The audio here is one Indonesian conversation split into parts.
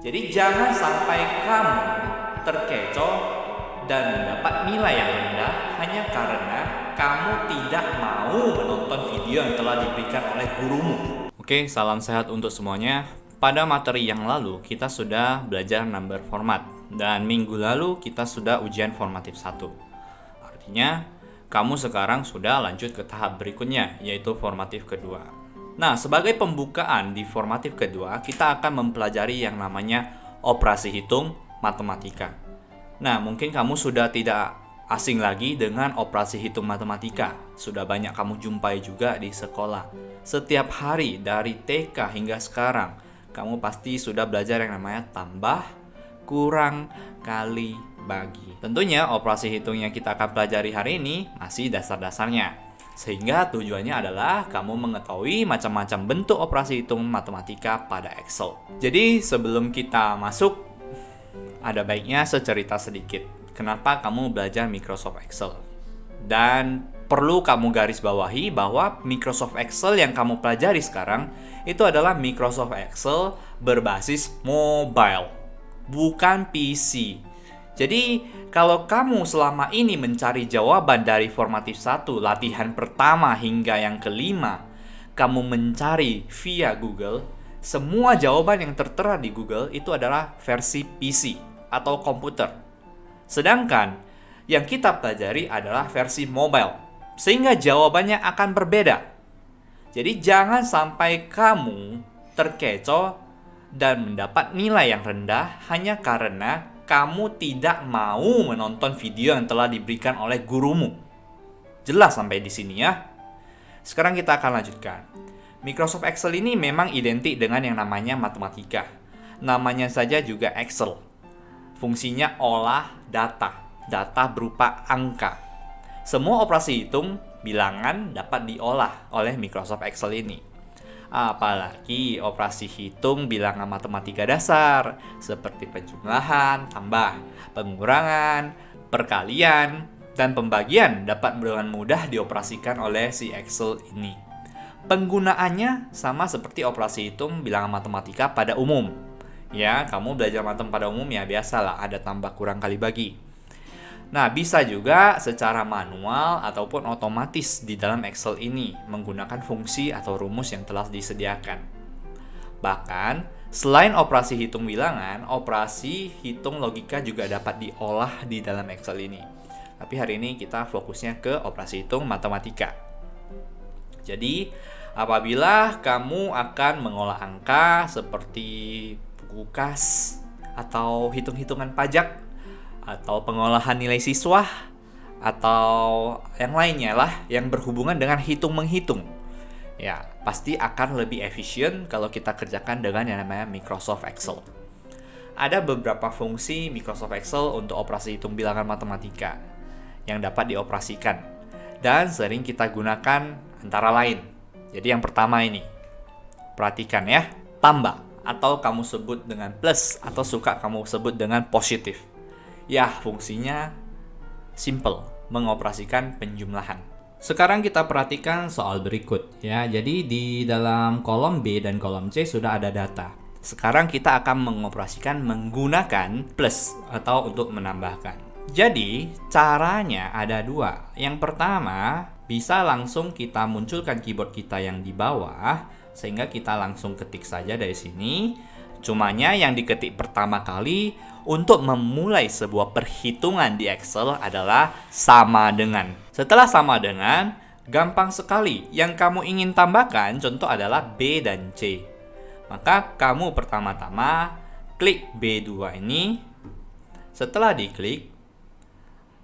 Jadi jangan sampai kamu terkecoh dan mendapat nilai yang rendah hanya karena kamu tidak mau menonton video yang telah diberikan oleh gurumu. Oke, salam sehat untuk semuanya. Pada materi yang lalu kita sudah belajar number format dan minggu lalu kita sudah ujian formatif 1. Artinya kamu sekarang sudah lanjut ke tahap berikutnya, yaitu formatif kedua. Nah, sebagai pembukaan di formatif kedua, kita akan mempelajari yang namanya operasi hitung matematika. Nah, mungkin kamu sudah tidak asing lagi dengan operasi hitung matematika. Sudah banyak kamu jumpai juga di sekolah. Setiap hari dari TK hingga sekarang, kamu pasti sudah belajar yang namanya tambah, kurang, kali, bagi. Tentunya operasi hitung yang kita akan pelajari hari ini masih dasar-dasarnya. Sehingga tujuannya adalah kamu mengetahui macam-macam bentuk operasi hitung matematika pada Excel. Jadi sebelum kita masuk, ada baiknya secerita sedikit. Kenapa kamu belajar Microsoft Excel? Dan perlu kamu garis bawahi bahwa Microsoft Excel yang kamu pelajari sekarang itu adalah Microsoft Excel berbasis mobile, bukan PC. Jadi, kalau kamu selama ini mencari jawaban dari formatif 1, latihan pertama hingga yang kelima, kamu mencari via Google, semua jawaban yang tertera di Google itu adalah versi PC atau komputer. Sedangkan yang kita pelajari adalah versi mobile, sehingga jawabannya akan berbeda. Jadi jangan sampai kamu terkecoh dan mendapat nilai yang rendah hanya karena kamu tidak mau menonton video yang telah diberikan oleh gurumu. Jelas sampai di sini ya? Sekarang kita akan lanjutkan. Microsoft Excel ini memang identik dengan yang namanya matematika. Namanya saja juga Excel. Fungsinya olah data berupa angka. Semua operasi hitung bilangan dapat diolah oleh Microsoft Excel ini. Apalagi operasi hitung bilangan matematika dasar seperti penjumlahan, tambah, pengurangan, perkalian, dan pembagian dapat dengan mudah dioperasikan oleh si Excel ini. Penggunaannya sama seperti operasi hitung bilangan matematika pada umum. Ya, kamu belajar matematika pada umum ya biasalah ada tambah kurang kali bagi. Nah, bisa juga secara manual ataupun otomatis di dalam Excel ini menggunakan fungsi atau rumus yang telah disediakan. Bahkan, selain operasi hitung bilangan, operasi hitung logika juga dapat diolah di dalam Excel ini. Tapi hari ini kita fokusnya ke operasi hitung matematika. Jadi, apabila kamu akan mengolah angka seperti buku kas atau hitung-hitungan pajak, atau pengolahan nilai siswa, atau yang lainnya lah yang berhubungan dengan hitung-menghitung, ya pasti akan lebih efisien kalau kita kerjakan dengan yang namanya Microsoft Excel. Ada beberapa fungsi Microsoft Excel untuk operasi hitung bilangan matematika yang dapat dioperasikan dan sering kita gunakan antara lain. Jadi yang pertama ini, perhatikan ya, tambah atau kamu sebut dengan plus atau suka kamu sebut dengan positif. Ya, fungsinya simple, mengoperasikan penjumlahan. Sekarang kita perhatikan soal berikut ya. Jadi di dalam kolom B dan kolom C sudah ada data. Sekarang kita akan mengoperasikan menggunakan plus atau untuk menambahkan. Jadi caranya ada dua. Yang pertama, bisa langsung kita munculkan keyboard kita yang di bawah sehingga kita langsung ketik saja dari sini. Cumanya yang diketik pertama kali untuk memulai sebuah perhitungan di Excel adalah sama dengan. Setelah sama dengan, gampang sekali. Yang kamu ingin tambahkan contoh adalah B dan C. Maka kamu pertama-tama klik B2 ini. Setelah diklik,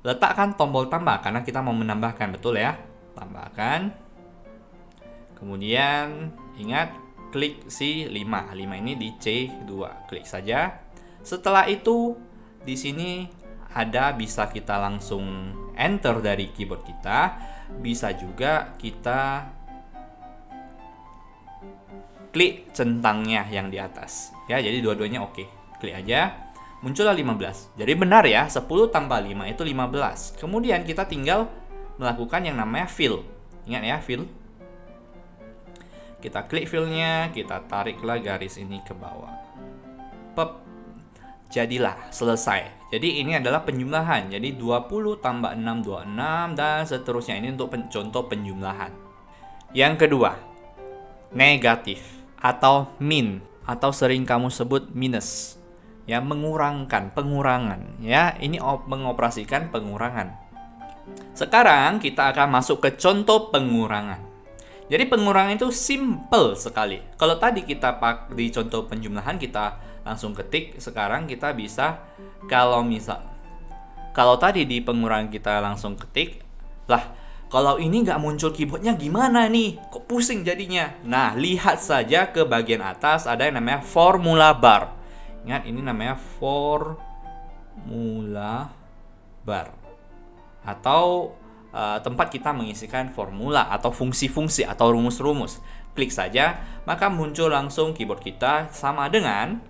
letakkan tombol tambah karena kita mau menambahkan, betul ya? Tambahkan. Kemudian ingat klik si 5 ini di C2, klik saja. Setelah itu di sini ada bisa kita langsung enter dari keyboard kita, bisa juga kita klik centangnya yang di atas. Ya, jadi dua-duanya oke. Klik aja, muncullah 15. Jadi benar ya, 10 tambah 5 itu 15. Kemudian kita tinggal melakukan yang namanya fill. Ingat ya, fill. Kita klik fill-nya, kita tariklah garis ini ke bawah. Pep. Jadilah, selesai. Jadi ini adalah penjumlahan. Jadi 20 tambah 6, 26, dan seterusnya. Ini untuk contoh penjumlahan. Yang kedua, negatif atau min, atau sering kamu sebut minus. Ya, mengurangkan, pengurangan. Ya, ini mengoperasikan pengurangan. Sekarang kita akan masuk ke contoh pengurangan. Jadi pengurangan itu simple sekali. Kalau tadi kita di contoh penjumlahan kita langsung ketik, sekarang kita bisa kalau tadi di pengurangan kita langsung ketik, lah kalau ini nggak muncul keyboardnya gimana nih? Kok pusing jadinya? Nah, lihat saja ke bagian atas ada yang namanya formula bar. Ingat, ini namanya formula bar. Atau tempat kita mengisikan formula atau fungsi-fungsi atau rumus-rumus. Klik saja, maka muncul langsung keyboard kita sama dengan.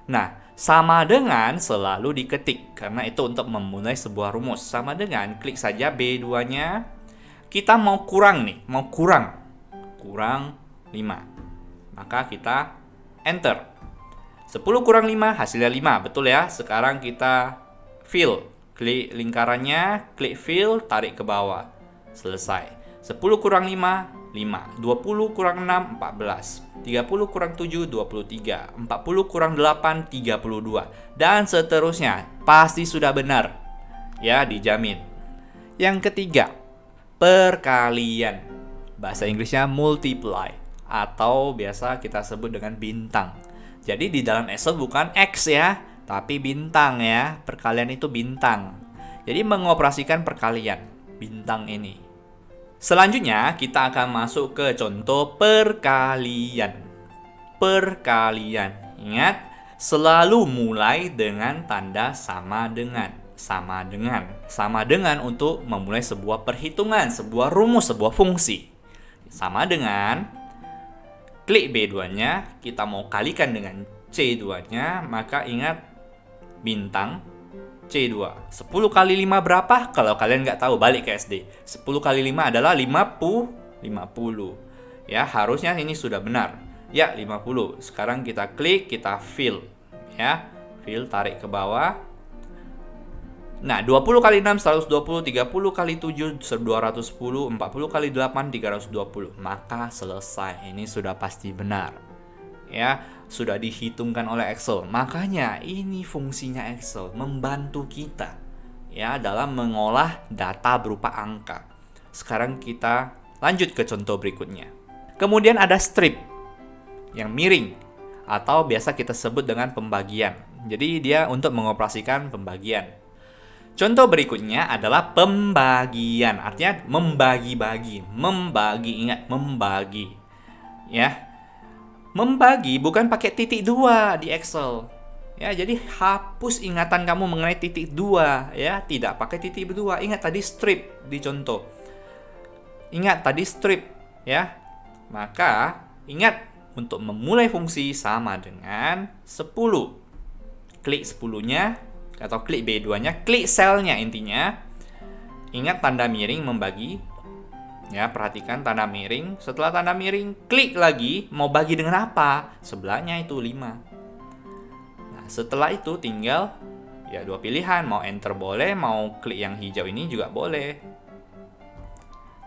Nah, sama dengan selalu diketik, karena itu untuk memulai sebuah rumus. Sama dengan, klik saja B2-nya. Kita mau kurang nih, kurang 5. Maka kita enter. 10 kurang 5, hasilnya 5, betul ya? Sekarang kita fill. Klik lingkarannya, klik fill, tarik ke bawah. Selesai. 10 kurang 5, 5. 20 kurang 6, 14. 30 kurang 7, 23. 40 kurang 8, 32. Dan seterusnya. Pasti sudah benar. Ya, dijamin. Yang ketiga, perkalian. Bahasa Inggrisnya multiply. Atau biasa kita sebut dengan bintang. Jadi di dalam Excel bukan X ya, tapi bintang ya. Perkalian itu bintang. Jadi mengoperasikan perkalian. Bintang ini. Selanjutnya kita akan masuk ke contoh perkalian. Perkalian. Ingat, selalu mulai dengan tanda sama dengan. Sama dengan. Sama dengan untuk memulai sebuah perhitungan, sebuah rumus, sebuah fungsi. Sama dengan, klik B2-nya, kita mau kalikan dengan C2-nya, maka ingat bintang C2. 10 kali 5 berapa? Kalau kalian nggak tahu, balik ke SD. 10 kali 5 adalah 50. Ya, harusnya ini sudah benar. Ya, 50. Sekarang kita klik, kita fill. Ya, fill, tarik ke bawah. Nah, 20 kali 6, 120. 30 kali 7, 210. 40 kali 8, 320. Maka selesai. Ini sudah pasti benar. Ya, sudah dihitungkan oleh Excel. Makanya ini fungsinya Excel, membantu kita ya dalam mengolah data berupa angka. Sekarang kita lanjut ke contoh berikutnya. Kemudian ada strip yang miring atau biasa kita sebut dengan pembagian. Jadi dia untuk mengoperasikan pembagian. Contoh berikutnya adalah pembagian, artinya membagi-bagi. Ingat, membagi. Ya. Membagi bukan pakai titik 2 di Excel. Ya, jadi hapus ingatan kamu mengenai titik 2 ya, tidak pakai titik 2. Ingat tadi strip di contoh. Ingat tadi strip ya. Maka ingat untuk memulai fungsi sama dengan 10. Klik 10-nya atau klik B2-nya, klik selnya intinya. Ingat tanda miring membagi. Ya, perhatikan tanda miring. Setelah tanda miring, klik lagi. Mau bagi dengan apa? Sebelahnya itu 5. Nah, setelah itu tinggal ya 2 pilihan. Mau enter boleh, mau klik yang hijau ini juga boleh.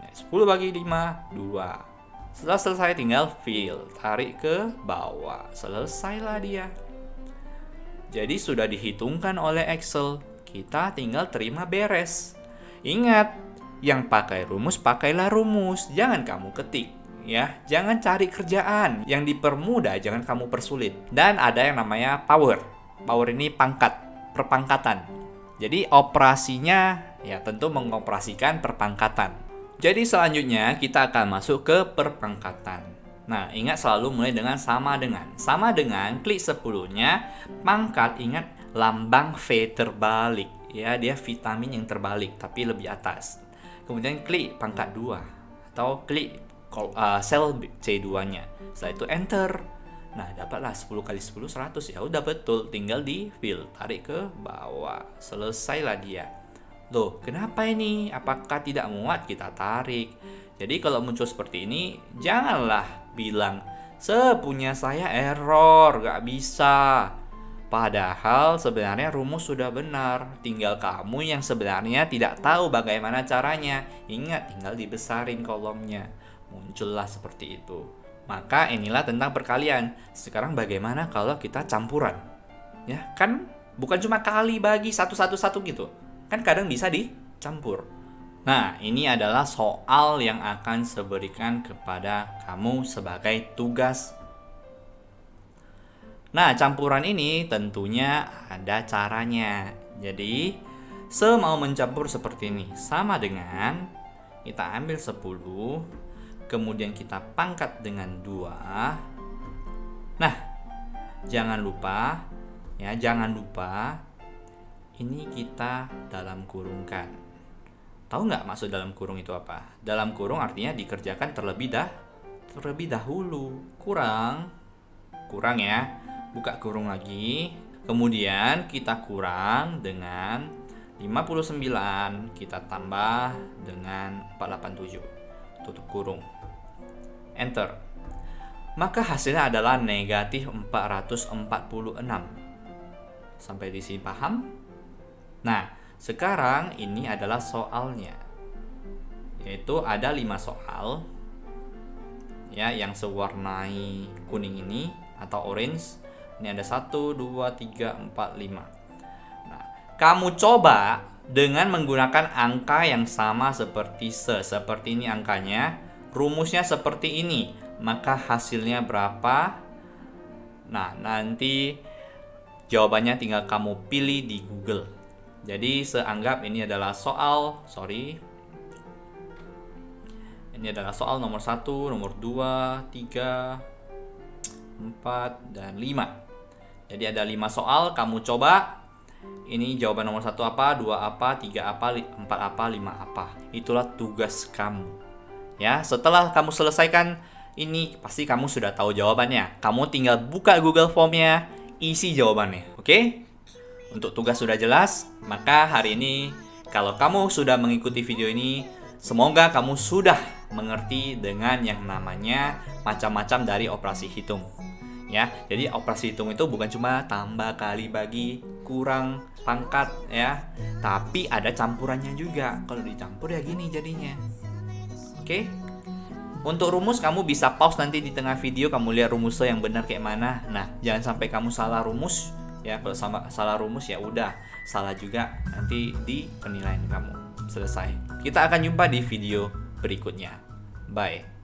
Nah, 10 bagi 5, 2. Setelah selesai tinggal fill. Tarik ke bawah. Selesailah dia. Jadi sudah dihitungkan oleh Excel. Kita tinggal terima beres. Ingat, yang pakai rumus, pakailah rumus. Jangan kamu ketik. Ya, jangan cari kerjaan. Yang dipermudah, jangan kamu persulit. Dan ada yang namanya power. Power ini pangkat, perpangkatan. Jadi operasinya ya tentu mengoperasikan perpangkatan. Jadi selanjutnya kita akan masuk ke perpangkatan. Nah, ingat selalu mulai dengan sama dengan. Sama dengan, klik 10-nya, pangkat, ingat lambang V terbalik. Ya, dia vitamin yang terbalik, tapi lebih atas. Kemudian klik pangkat 2 atau klik sel C2-nya. Setelah itu enter. Nah, dapatlah 10 kali 10 100. Ya udah betul, tinggal di fill, tarik ke bawah. Selesailah dia. Loh, kenapa ini? Apakah tidak muat? Kita tarik. Jadi kalau muncul seperti ini, janganlah bilang sepunya saya error, gak bisa. Padahal sebenarnya rumus sudah benar, tinggal kamu yang sebenarnya tidak tahu bagaimana caranya. Ingat, tinggal dibesarin kolomnya. Muncullah seperti itu. Maka inilah tentang perkalian. Sekarang bagaimana kalau kita campuran? Ya, kan bukan cuma kali bagi satu-satu gitu. Kan kadang bisa dicampur. Nah, ini adalah soal yang akan saya berikan kepada kamu sebagai tugas. Nah, campuran ini tentunya ada caranya. Jadi, mau mencampur seperti ini. Sama dengan kita ambil 10, kemudian kita pangkat dengan 2. Nah, jangan lupa ini kita dalam kurungkan. Tahu nggak maksud dalam kurung itu apa? Dalam kurung artinya dikerjakan terlebih dahulu. Kurang ya. Buka kurung lagi, kemudian kita kurang dengan 59, kita tambah dengan 487, tutup kurung, enter. Maka hasilnya adalah negatif 446. Sampai di sini paham? Nah, sekarang ini adalah soalnya, yaitu ada 5 soal ya, yang sewarnai kuning ini atau orange. Ini ada 1, 2, 3, 4, 5. Nah, kamu coba dengan menggunakan angka yang sama seperti seperti ini angkanya, rumusnya seperti ini, maka hasilnya berapa? Nah, nanti jawabannya tinggal kamu pilih di Google. Jadi, seanggap ini adalah ini adalah soal nomor 1, nomor 2, 3, 4, dan 5. Jadi ada 5 soal, kamu coba. Ini jawaban nomor 1 apa, 2 apa, 3 apa, 4 apa, 5 apa. Itulah tugas kamu. Ya, setelah kamu selesaikan ini, pasti kamu sudah tahu jawabannya. Kamu tinggal buka Google Form-nya, isi jawabannya. Oke? Untuk tugas sudah jelas, maka hari ini kalau kamu sudah mengikuti video ini, semoga kamu sudah mengerti dengan yang namanya macam-macam dari operasi hitung. Ya, jadi operasi hitung itu bukan cuma tambah, kali, bagi, kurang, pangkat ya, tapi ada campurannya juga. Kalau dicampur ya gini jadinya. Oke? Untuk rumus kamu bisa pause nanti di tengah video, kamu lihat rumusnya yang benar kayak mana. Nah, jangan sampai kamu salah rumus ya. Kalau salah rumus ya udah, salah juga nanti di penilaian kamu. Selesai. Kita akan jumpa di video berikutnya. Bye.